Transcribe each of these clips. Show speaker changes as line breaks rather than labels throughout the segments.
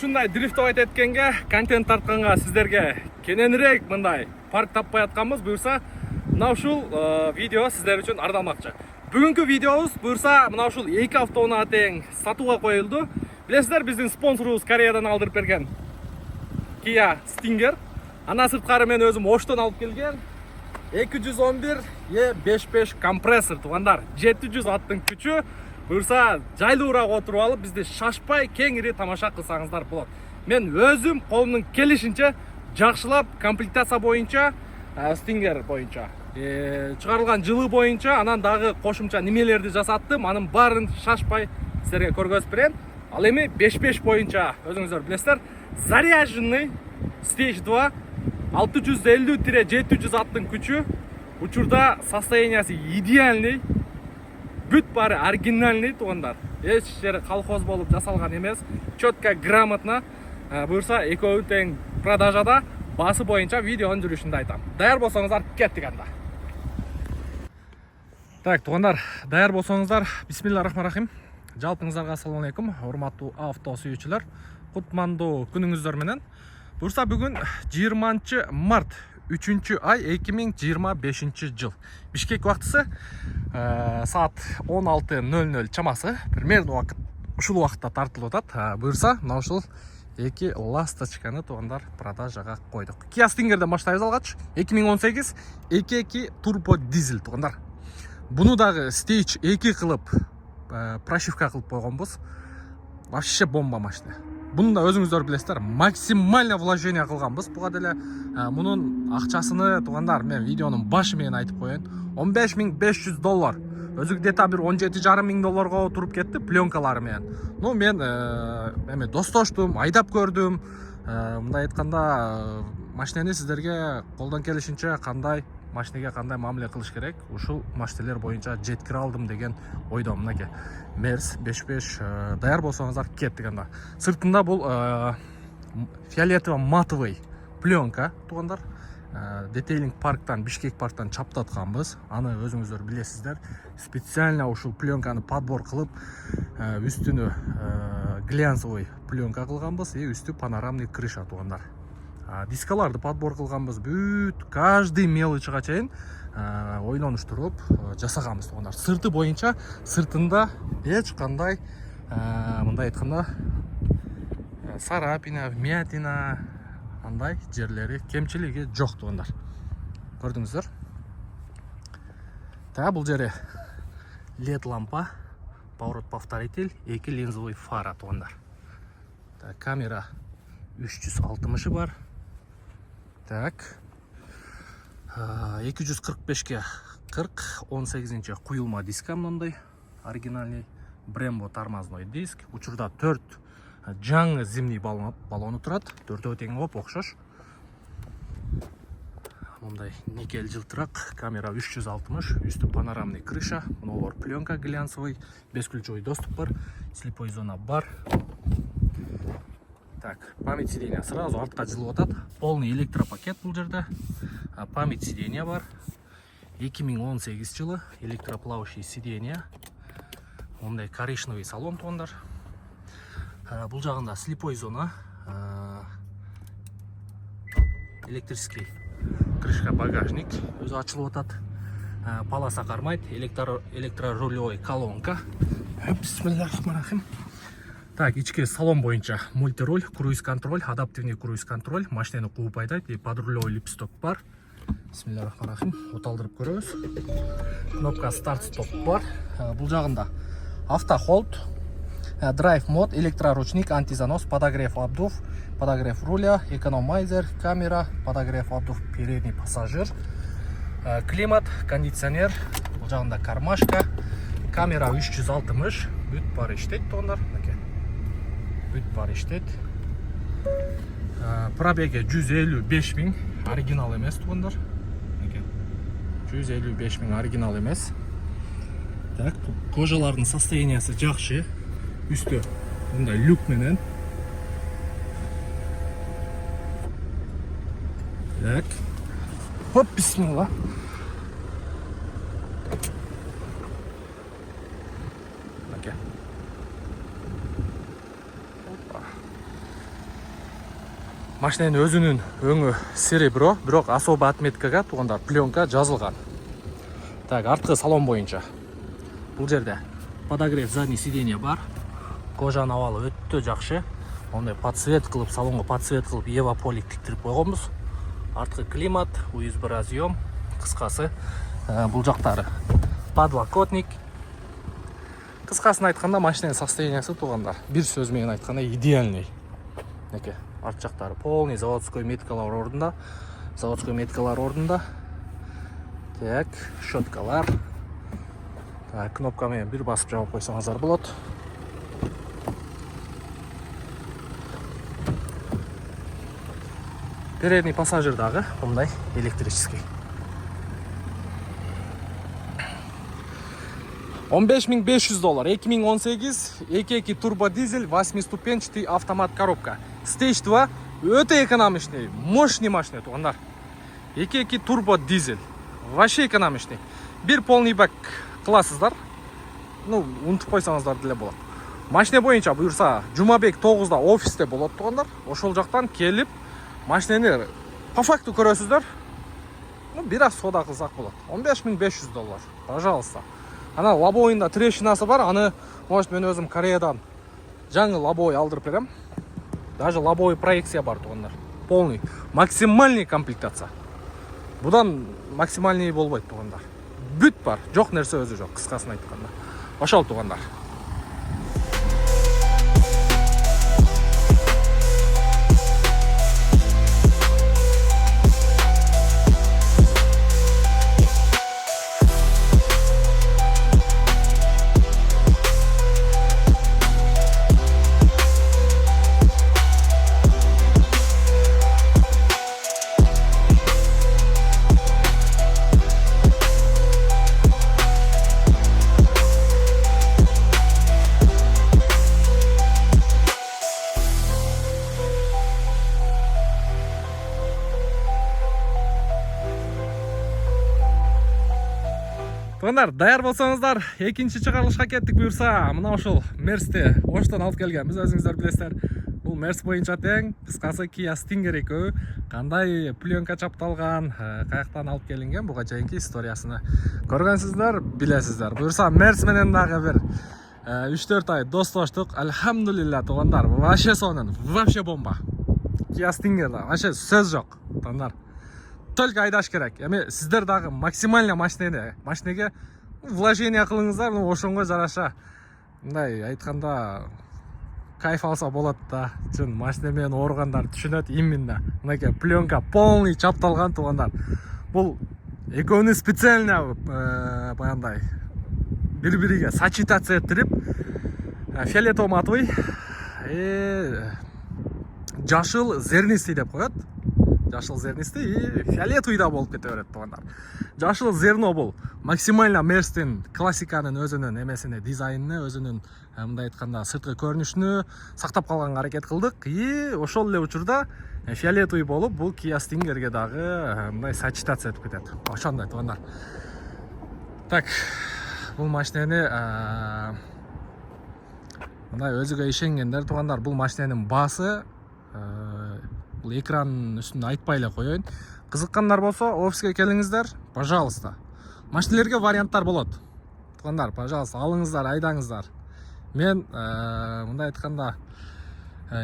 ушундай дрифтеп айт эткенге, контент тартканга сиздерге кененирээк мындай парк таппай атканбыз. Буюрса, мына ушул видео сиздер үчүн ардамакчы. Бүгүнкү видеобуз буюрса, мына ушул 2 автоунаа тең сатууга коюлду. Билесиздер, биздин спонсорубуз Кореядан алдырып берген Kia Stinger. Ана сырткары мен өзүм Оштон алып келген 211E55 компрессор туугандар. 700 аттын күчү. Буюрса, жайлуураак отуруп алып, бизди шашпай кеңири тамаша кылсаңыздар болот. Мен өзүм колумдун келишинче жакшылап комплектация боюнча, Stinger боюнча, чыгарылган жылы боюнча, анан дагы кошумча немелерди жасаттым. Анын баарын шашпай силерге көргөзүп берем. Ал эми 55 боюнча өзүңүздөр билесиздер, заряженный Stage 2 650-700 аттын күчү. Учурда состояниясы идеальный. Бүт баары оригинальный туугандар. Эч жери колхоз болуп жасалган эмес. Четко, грамотно. Буюрса, экөө тең продажада. Басы боюнча видеонун жүрүшүндө айтам. Даяр болсоңуздар, кеттик анда. Так, туугандар, даяр болсоңуздар, бисмиллахиррахманиррахим. Жалпыңыздарга ассаламу алейкум, урматтуу авто сүйүүчүлөр. Кутмандуу күнүңүздөр менен. Буюрса, бүгүн 20 март 3 ай 2025 жыл. Бишкек убактысы саат 16:00 чамасы. Примерно убакыт ушул убакытта тартылып атат. Буюрса, мына ушул эки ласточканы туугандар продажага койдук. Kia Stingerден баштайбыз алгач. 2018 2.2 турбо дизель туугандар. Буну дагы Stage 2 кылып прошивка кылып койгонбуз. Вообще бомба машина. Буну да өзүңүздөр билесиздер, максимально вложение кылганбыз. Буга деле мунун акчасыны туугандар мен видеонун башы менен айтып коеюн. $15,500. Өзү где-то бир $17,500 туруп кетти пленкалары менен. Ну мен эме достоштум, айдап көрдүм. Мындай айтканда, машинени сиздерге колдон келишинче кандай машинеге кандай мамиле кылыш керек, ушул машинелер боюнча жеткире алдым деген ойдом. Мынакей Мерс 55 даяр болсоңуздар, кеттик анда. Сыртында бул фиолетово матовый пленка туугандар. Детейлинг парктан, Бишкек парктан чаптатканбыз. Аны өзүңүздөр билесиздер. Специально ушул пленканы подбор кылып, үстүнү глянцевый пленка кылганбыз, үстү панорамный крыша туугандар. Дискаларды подбор кылганбыз, бүт каждый мелочига чейин ойлонуштуруп жасаганбыз туугандар. Сырты боюнча, сыртында эч кандай мындай айтканда царапина, вмятина андай жерлери, кемчилиги жок туугандар. Көрдүңүздөр? Та бул жери LED лампа, поворот повторитель, 2 линзовый фара туугандар. Так, камера 360 бар. Так. 245-ке 40, 18-нче куюлма диска мындай оригинальный Brembo тормозной диск. Учурда 4 жаңы зимний баллону турат. 4-өө тең оп окшош. Мындай никель жылтырак, камера 360, үстү панорамный крыша, новор пленка глянцевый, бесключевой доступ бар, слепой зона бар. Так, память сидения сразу артка жылып атат. Полный электропакет бул жерде. Память сидения бар. 2018 жылы электроплавающий сидения. Мындай коричневый салон туугандар. Бул жагында слепой зона, электрический крышка, багажник өзү ачылып атат. Полоса кармайт, электрорулевой колонка. Бисмиллахиррахманиррахим. Так, ички салон боюнча мультироль, круиз-контроль, адаптивный круиз-контроль, машинени кууп айдайт, подрулевой липсток бар. Бисмиллахиррахманиррахим. Оталдырып көрөбүз. Кнопка старт-стоп бар. Бул жагында автохолд, драйв мод, электроручник, антизанос, подогрев обдув, подогрев руля, экономайзер, камера, подогрев обдув, передний пассажир, климат, кондиционер, бул жагында кармашка, камера 360, бүт баары иштейт туугандар. Бүт баары иштейт. Пробеги 155 000, оригинал эмес туугандар. 155 000 оригинал эмес. Так, кожалардын состояниясы жакшы. Үстү мындай люк менен. Так. Хоп, бисмилла. Машиненин өзүнүн өңү серебро, бирок особо отметкага туугандар пленка жазылган. Так, арткы салон боюнча. Бул жерде подогрев задний сиденье бар. Кожанын абалы өтө жакшы. Ондай подсвет кылып, салонго подсвет кылып, Ева полик тиктирип койгонбуз. Арткы климат, USB разъем, кыскасы бул жактары подлокотник. Кыскасын айтканда машиненин состояниясы туугандар бир сөз менен айтканда идеальный. Неке, арт жактары полный заводской меткалар ордунда. Заводской меткалар ордунда. Так, щеткалар. Так, кнопка менен бир басып жаап койсоңуздар болот. Передний пассажир дагы мындай электрический. 15500 доллар. 2018 2.2 турбо дизель, 8-ступенчатый автомат коробка. Stage 2 өтө экономичный, мощный машина тугандар. 2.2 турбо дизель. Вообще экономичный. Бир полный бак кыласыздар. Ну, унутуп койсоңуздар деле болот. Машина боюнча буюрса, Жумабек 9-да офисте болот тугандар. Ошол жактан келип, машинени по факту көрөсүздөр. Ну, бир аз сода кылсак болот. 15500 доллар. Пожалуйста. Ана лобоюнда трещинасы бар. Аны, может, мен өзүм Кореядан жаңы лобой алдырып берем. Даже лобовый проекция бар тугандар. Полный, максимальный комплектация. Будан максимальный болбойт тугандар. Бүт бар, жок нерсе өзү жок, кыскасын айтканда. Ошол тугандар. Тугандар, даяр болсоңуздар, экинчи чыгарылышка кеттик буюрса. Мына ошол Мерсти Оштон алып келгенбиз, өзүңүздөр билесиздер. Бул Мерс боюнча тең, кыскасы Kia Stinger экөө кандай пленка чапталган, каяктан алып келинген, буга чейинки историясыны көргөнсүздөр, билесиздер. Буюрса Мерс менен дагы бир 3-4 ай достоштук. Альхамдулилла тугандар, вообще сонун, вообще бомба. Kia Stinger да, вообще сөз жок, тугандар. Только айдаш керек. Эми сиздер дагы максимально машинеге вложение кылыңыздар, ошонго жараша. Мындай айтканда кайф алса болот да. Чын машина менен ооругандар түшүнөт именно. Мынакей пленка полный чапталган тугандар. Бул экөөнү специально баягындай бири-бириге сочетаться этирип фиолетово матовый жашыл зернистый деп коет. Жашыл зернистый и фиолетовый да болуп кете берет тугандар. Жашыл зерно бул максимально Мерстин классиканын өзүнүн эмесине, дизайнына, өзүнүн мындай айтканда сырткы көрүнүшүнө сактап калганга аракет кылдык. И ошол эле учурда фиолетовый болуп, бул Kia Stingerге дагы мындай сочетация этип кетет. Ошондой тугандар. Так, бул машинени мындай өзүгө ишенгендер тугандар, бул машиненин баасы бул экранын үстүндө айтпай эле коеюн. Кызыккандар болсо, офиске келиңиздер, пожалуйста. Машинелерге варианттар болот. Тугандар, пожалуйста, алыңыздар, айдаңыздар. Мен мындай айтканда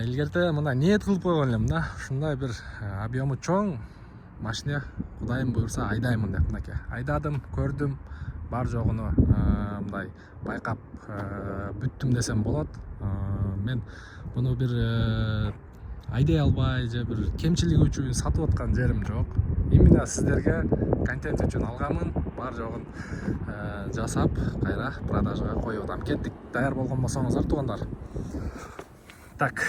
илгерте мына ниет кылып койгон элем да, ушундай бир объему чоң машина Кудайым буйрса айдаймын деп. Мынакей айдадым, көрдүм, бар жогуну мындай байкап бүттүм десем болот. Мен буну бир айдай албай же бир кемчилиги үчүн сатып аткан жерим жок. Именно сиздерге контент үчүн алганмын, бар жогун жасап кайра продажага коюп атам. Кеттик, даяр болгон болсоңуздар тугандар. Так,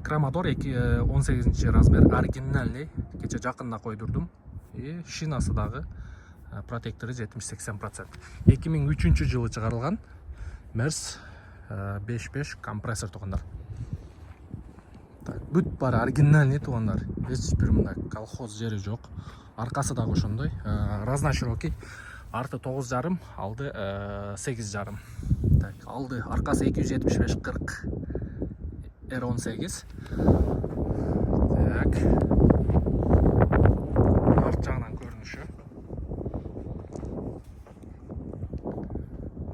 Крамотор 18 размер, оригинальный. Кече жакында койдурдум. И шинасы дагы протектору 70-80%. 2003 жылы чыгарылган Мерс 5.5 компрессор тугандар. Бүт бар оригинальный тугандар. Эч бир мындай колхоз жери жок. Аркасы дагы ошондой. Разноширокий. Арты 9,5, алды 8,5. Так, алды аркасы 275-40 R18. Так. Арт жағынан көрініші.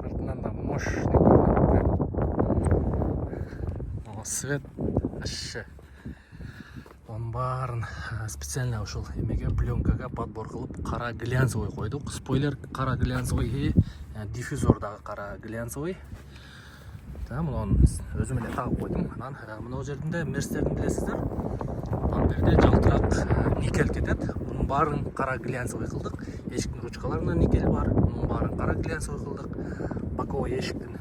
Артынан да мощный көрінеді. Свет вообще. Оның барын специально ушул эмеге пленкага подбор кылып кара глянцевый койдук. Спойлер кара глянцевый, диффузор дагы кара глянцевый. Мынаны өзүм эле тагып койдум. Анан мына жеринде мерстердин билесиздер. Ан жерде жалтырак никель кетет. Мунун баарын кара глянцевый кылдык. Эшиктин ручкаларында никель бар. Мунун баарын кара глянцевый кылдык. Боковой эшиктин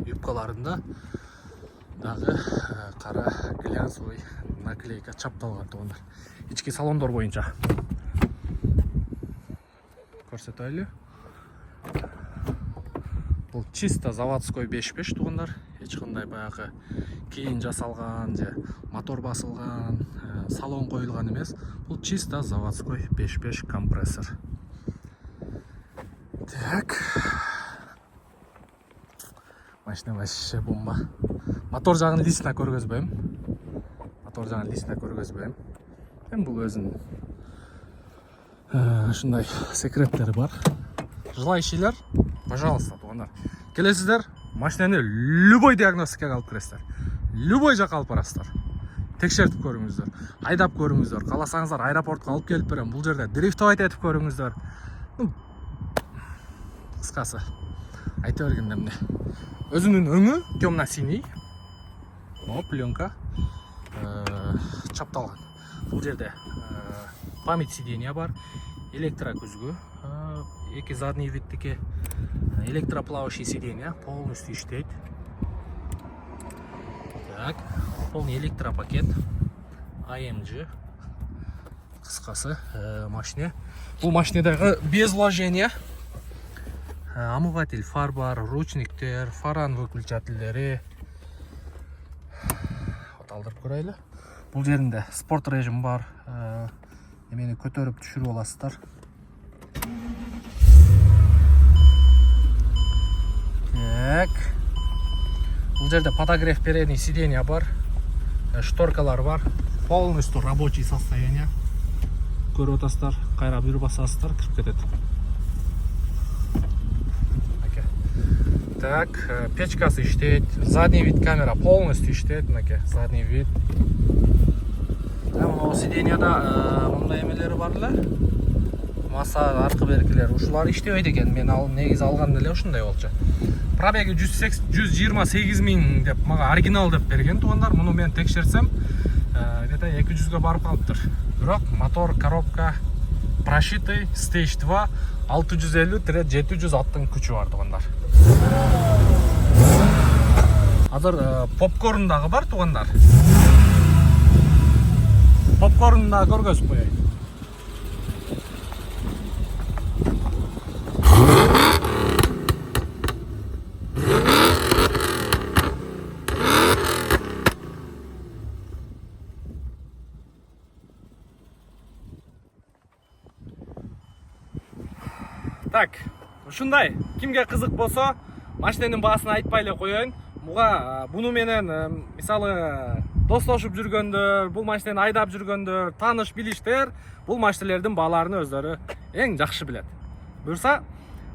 юбкаларында дагы кара глянцевый наклейка чапталган тугандар. Ички салондор боюнча көрсөтөлү. Бұл чисто заводской 5.5 туғандар. Эч кандай баягы кейін жасалган же мотор басылган, салон коюлган эмес. Бұл чисто заводской 5.5 компрессор. Так. Машина вообще бомба. Мотор жагын лично көргөзбөйм. Эми бул өзүнүн ушундай секреттери бар. Желающийлер, пожалуйста, тугандар. Келесиздер, машинаны любой диагностикага алып киресиздер. Любой жака алып барасыздар. Текшертип көрүңүздөр, айдап көрүңүздөр. Кааласаңыздар аэропортко алып келип берем. Бул жерде дрифтовать этип көрүңүздөр. Кыскасы, айта бергенде эмне. Өзүнүн өңү темно-синий. Пленка чапталган. Бул жерде память сиденья бар, электрокүзгү. Эки задний видтики электроплавающий сиденья полностью иштейт. Так, полный электропакет AMG. Кыскасы машина. Бул машинадагы без вложения. Омыватель фар бар, ручниктер, фаран выключательдери. Алдырып көрөйлү. Бул жеринде спорт режим бар. Эмени көтөрүп түшүрүп аласыздар. Так. Бул жерде подогрев передний сиденья бар. Шторкалар бар. Полностью рабочий состояние. Көрүп атасыздар. Кайра бир басасыздар, кирип кетет. Так, печкасы иштейт. Задний вид камера полностью иштейт. Задний вид. Мына сиденьяда мындай эмелери бар эле. Массаж аркы беркилер. Ушулар иштебейт экен. Мен негизи алганда эле ушундай болчу. Пробеги 128 миң деп мага оригинал деп берген тугандар. Муну мен текшерсем, где-то 200 барып калыптыр. Бирок мотор, коробка прошитый, stage 2, 650-700 аттын күчү бар тугандар. Азыр попкорн дагы бар тугандар. Попкорн да көргөзүп коеюн. Так, ушундай. Кимге кызык болсо, машинанын баасын айтпай эле коеюн. Буну менен мисалы достошуп жүргөндөр, бул машинаны айдап жүргөндөр, тааныш билиштер бул машиналердин бааларын өздөрү эң жакшы билет. Буюрса,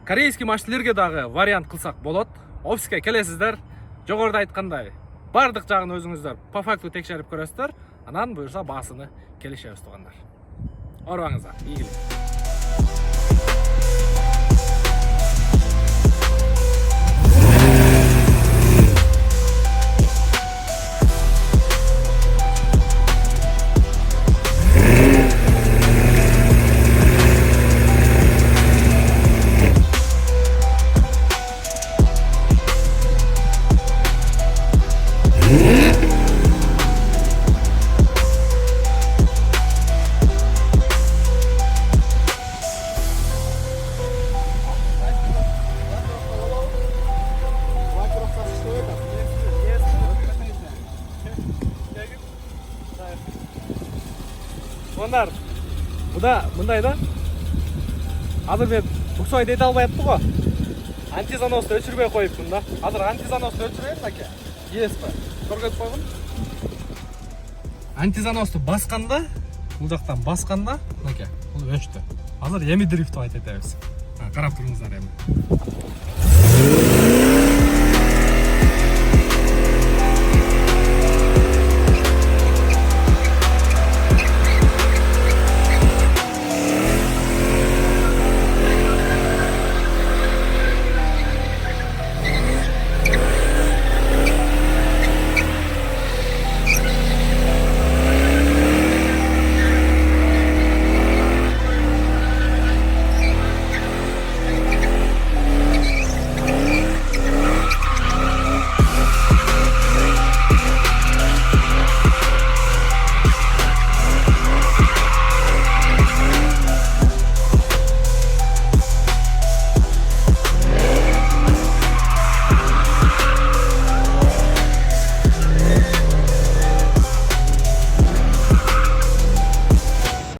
корейский машиналерге дагы вариант кылсак болот. Офиске келесиздер, жогоруда айткандай, бардык жагын өзүңүздөр по факту текшерип көрөсүздөр. Анан буюрса баасыны келишебиз тугандар. Орбаңыздар, ийгилик. Тугандар, буда мындай да. Азыр мен буксовать эте албай атты го. Антизаносты өчүрбөй коюптум да. Азыр антизаносты өчүрөйүн аке. Еспи. Көргөзүп койгун. антизаносты басқанда, бұл жақтан басқанда, мынакей, бұл өшті. Азыр эми дрифт айтып атабыз. Қарап тұрыңыздар эми.